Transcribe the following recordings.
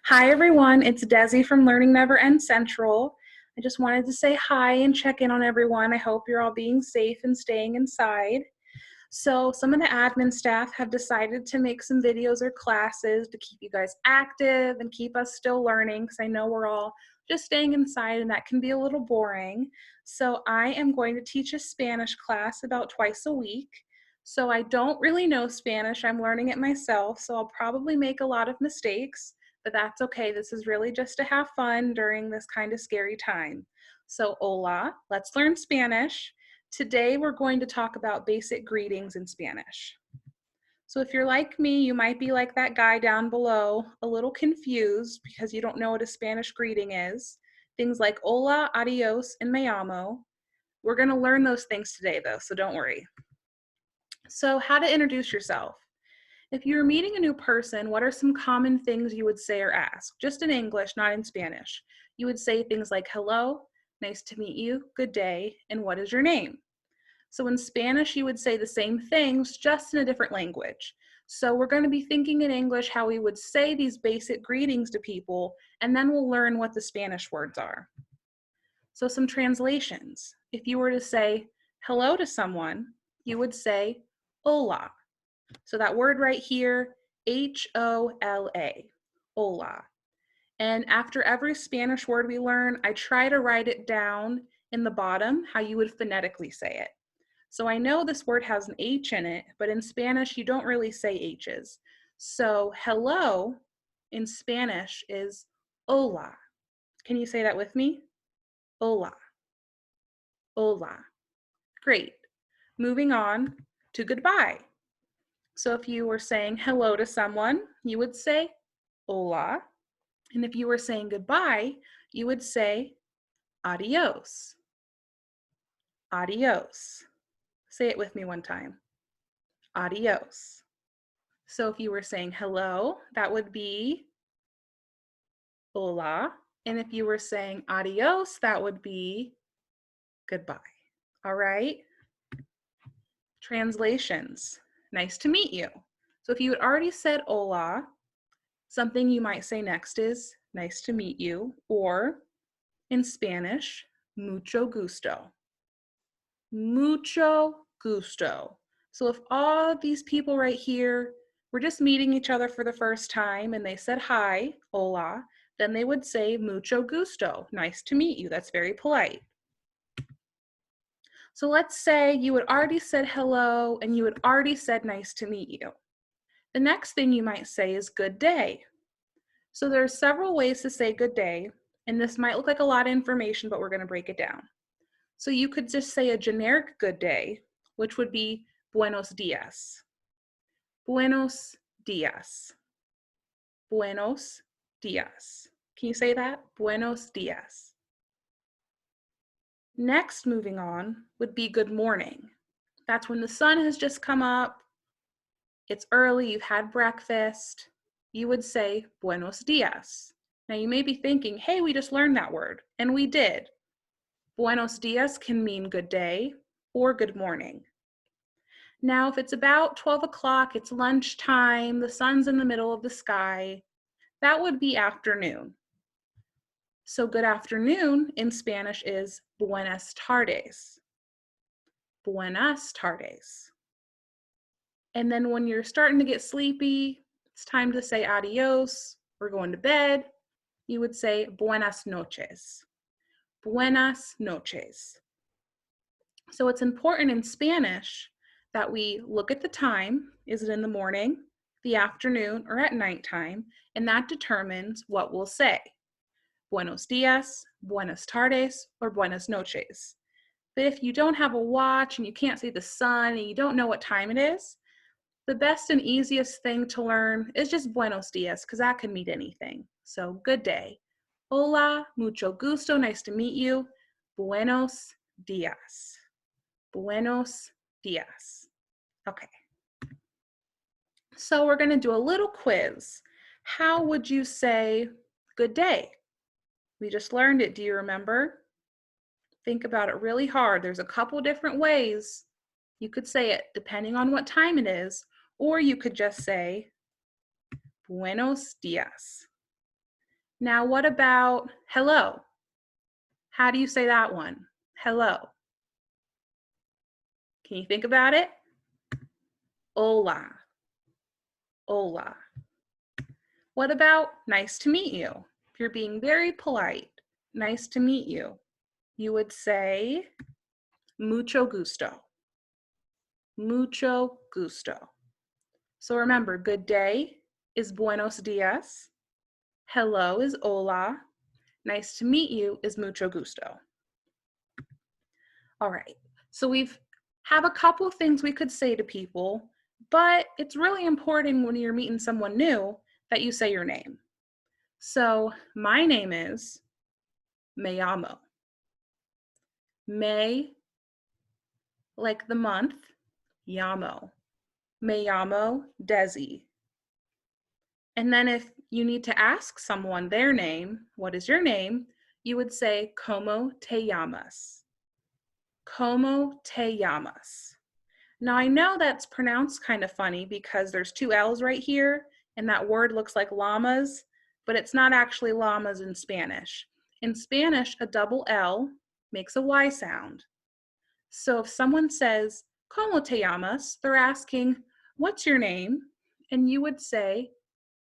Hi everyone, it's Desi from Learning Never Ends Central. I just wanted to say hi and check in on everyone. I hope you're all being safe and staying inside. So some of the admin staff have decided to make some videos or classes to keep you guys active and keep us still learning because I know we're all just staying inside and that can be a little boring. So I am going to teach a Spanish class about twice a week. So I don't really know Spanish. I'm learning it myself, so I'll probably make a lot of mistakes, but that's okay. This is really just to have fun during this kind of scary time. So hola, let's learn Spanish. Today we're going to talk about basic greetings in Spanish. So if you're like me, you might be like that guy down below, a little confused because you don't know what a Spanish greeting is. Things like hola, adios, and me llamo. We're going to learn those things today though, so don't worry. So how to introduce yourself. If you're meeting a new person, what are some common things you would say or ask? Just in English, not in Spanish. You would say things like hello, nice to meet you, good day, and what is your name? So in Spanish, you would say the same things, just in a different language. So we're going to be thinking in English how we would say these basic greetings to people, and then we'll learn what the Spanish words are. So some translations. If you were to say hello to someone, you would say hola. So that word right here, H-O-L-A, hola. And after every Spanish word we learn, I try to write it down in the bottom, how you would phonetically say it. So I know this word has an H in it, but in Spanish, you don't really say H's. So hello in Spanish is hola. Can you say that with me? Hola, hola. Great. Moving on to goodbye. So if you were saying hello to someone, you would say hola. And if you were saying goodbye, you would say adios. Adios. Say it with me one time. Adios. So if you were saying hello, that would be hola. And if you were saying adios, that would be goodbye. All right? Translations. Nice to meet you. So if you had already said hola, something you might say next is nice to meet you, or in Spanish, mucho gusto. Mucho gusto. So if all of these people right here were just meeting each other for the first time and they said hi, hola, then they would say mucho gusto. Nice to meet you. That's very polite. So let's say you had already said hello and you had already said nice to meet you. The next thing you might say is good day. So there are several ways to say good day, and this might look like a lot of information, but we're going to break it down. So you could just say a generic good day, which would be buenos dias. Buenos dias. Buenos dias. Can you say that? Buenos dias. Next, moving on, would be good morning. That's when the sun has just come up, it's early, you've had breakfast. You would say buenos dias. Now you may be thinking, hey, we just learned that word, and we did. Buenos dias can mean good day or good morning. Now, if it's about 12 o'clock, it's lunchtime, the sun's in the middle of the sky, that would be afternoon. So good afternoon in Spanish is buenas tardes. Buenas tardes. And then when you're starting to get sleepy, it's time to say adios, we're going to bed, you would say buenas noches. Buenas noches. So it's important in Spanish that we look at the time. Is it in the morning, the afternoon, or at nighttime? And that determines what we'll say. Buenos dias, buenas tardes, or buenas noches. But if you don't have a watch and you can't see the sun and you don't know what time it is, the best and easiest thing to learn is just buenos dias, because that can mean anything. So good day. Hola, mucho gusto, nice to meet you. Buenos dias. Buenos dias. Okay. So we're going to do a little quiz. How would you say good day? We just learned it. Do you remember? Think about it really hard. There's a couple different ways you could say it depending on what time it is, or you could just say buenos dias. Now, what about hello? How do you say that one? Hello. Can you think about it? Hola. Hola. What about nice to meet you? If you're being very polite, nice to meet you, you would say mucho gusto. Mucho gusto. So remember, good day is buenos dias. Hello is hola. Nice to meet you is mucho gusto. All right. So we've have a couple things we could say to people, but it's really important when you're meeting someone new that you say your name. So my name is me llamo. Me, like the month, llamo. Me llamo Desi. And then if you need to ask someone their name, what is your name? You would say, ¿Cómo te llamas? ¿Cómo te llamas? Now I know that's pronounced kind of funny because there's two L's right here, and that word looks like llamas, but it's not actually llamas in Spanish. In Spanish, a double L makes a Y sound. So if someone says, ¿Cómo te llamas? They're asking, what's your name? And you would say,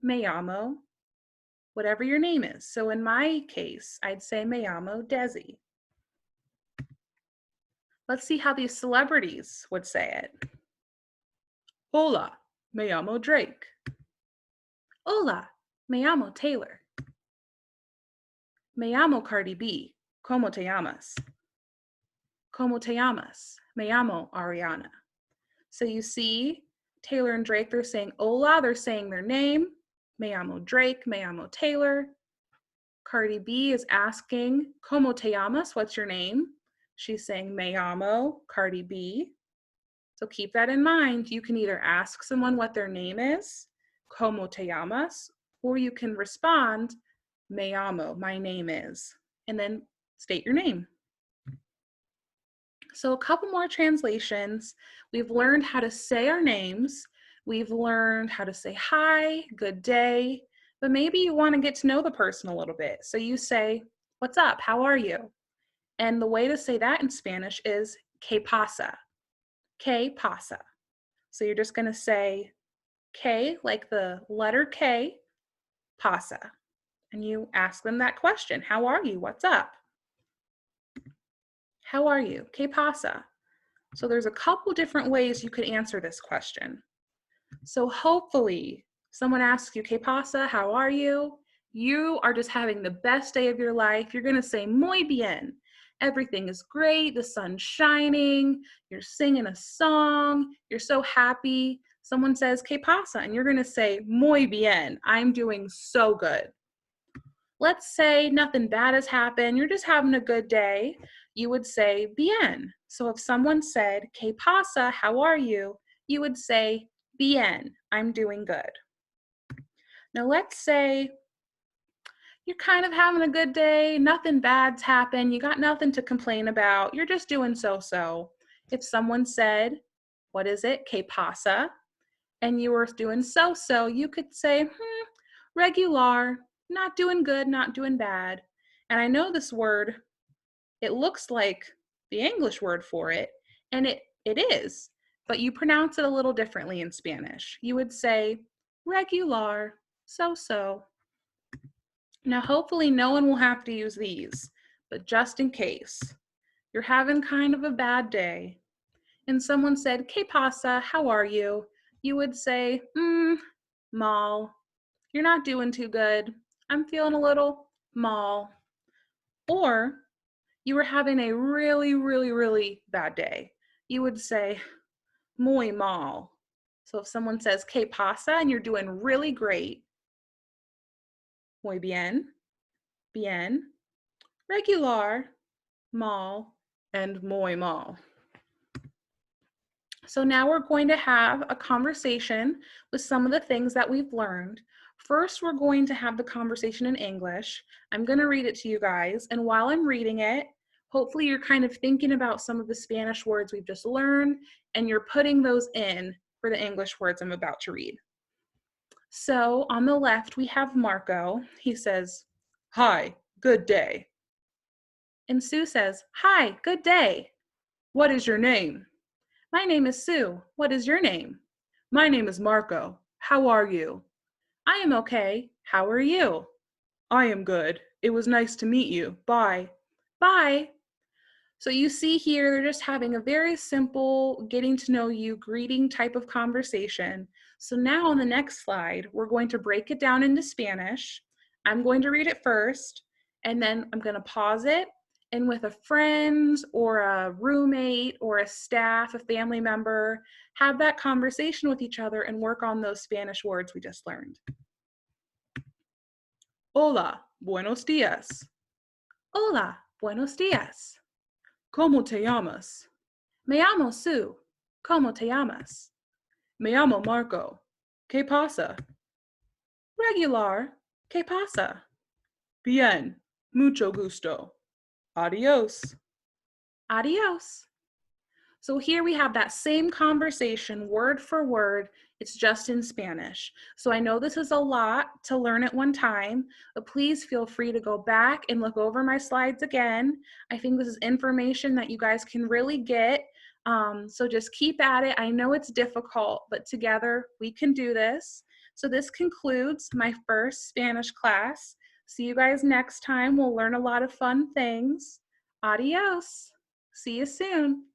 Me llamo, whatever your name is. So in my case, I'd say Me llamo Desi. Let's see how these celebrities would say it. Hola, me llamo Drake. Hola, me llamo Taylor. Me llamo Cardi B. ¿Cómo te llamas? ¿Cómo te llamas? Me llamo Ariana. So you see, Taylor and Drake, they're saying hola, they're saying their name. Me llamo Drake, me llamo Taylor. Cardi B is asking, ¿Cómo te llamas? What's your name? She's saying, Me llamo Cardi B. So keep that in mind. You can either ask someone what their name is, ¿Cómo te llamas? Or you can respond, Me llamo, my name is, and then state your name. So a couple more translations. We've learned how to say our names. We've learned how to say hi, good day, but maybe you want to get to know the person a little bit. So you say, what's up? How are you? And the way to say that in Spanish is ¿Qué pasa? ¿Qué pasa? So you're just going to say K, like the letter K, pasa. And you ask them that question. How are you? What's up? How are you? ¿Qué pasa? So there's a couple different ways you could answer this question. So hopefully someone asks you, ¿Qué pasa? How are you? You are just having the best day of your life. You're going to say, muy bien. Everything is great. The sun's shining. You're singing a song. You're so happy. Someone says, ¿Qué pasa? And you're going to say, muy bien. I'm doing so good. Let's say nothing bad has happened. You're just having a good day. You would say, bien. So if someone said, ¿Qué pasa? How are you? You would say, bien. I'm doing good. Now let's say you're kind of having a good day. Nothing bad's happened. You got nothing to complain about. You're just doing so-so. If someone said, what is it? ¿Qué pasa? And you were doing so-so, you could say, regular, not doing good, not doing bad. And I know this word, it looks like the English word for it, and it is, but you pronounce it a little differently in Spanish. You would say regular, so-so. Now, hopefully no one will have to use these, but just in case, you're having kind of a bad day, and someone said, ¿Qué pasa? How are you? You would say, mal. You're not doing too good. I'm feeling a little mal. Or you were having a really, really, really bad day. You would say, muy mal. So if someone says, ¿Qué pasa? And you're doing really great, muy bien, bien, regular, mal, and muy mal. So now we're going to have a conversation with some of the things that we've learned. First, we're going to have the conversation in English. I'm going to read it to you guys, and while I'm reading it, hopefully you're kind of thinking about some of the Spanish words we've just learned, and you're putting those in for the English words I'm about to read. So on the left, we have Marco. He says, Hi, good day. And Sue says, "Hi, good day. What is your name? My name is Sue. What is your name?" My name is Marco. How are you? I am okay. How are you? I am good. It was nice to meet you. Bye. Bye. So you see here, they're just having a very simple getting to know you greeting type of conversation. So now on the next slide, we're going to break it down into Spanish. I'm going to read it first, and then I'm going to pause it. And with a friend or a roommate or a staff, a family member, have that conversation with each other and work on those Spanish words we just learned. Hola, buenos días. Hola, buenos días. ¿Cómo te llamas? Me llamo Sue. ¿Cómo te llamas? Me llamo Marco. ¿Qué pasa? Regular. ¿Qué pasa? Bien, mucho gusto. Adios. Adios. So here we have that same conversation word for word. It's just in Spanish. So I know this is a lot to learn at one time, but please feel free to go back and look over my slides again. I think this is information that you guys can really get. So just keep at it. I know it's difficult, but together we can do this. So this concludes my first Spanish class. See you guys next time. We'll learn a lot of fun things. Adios. See you soon.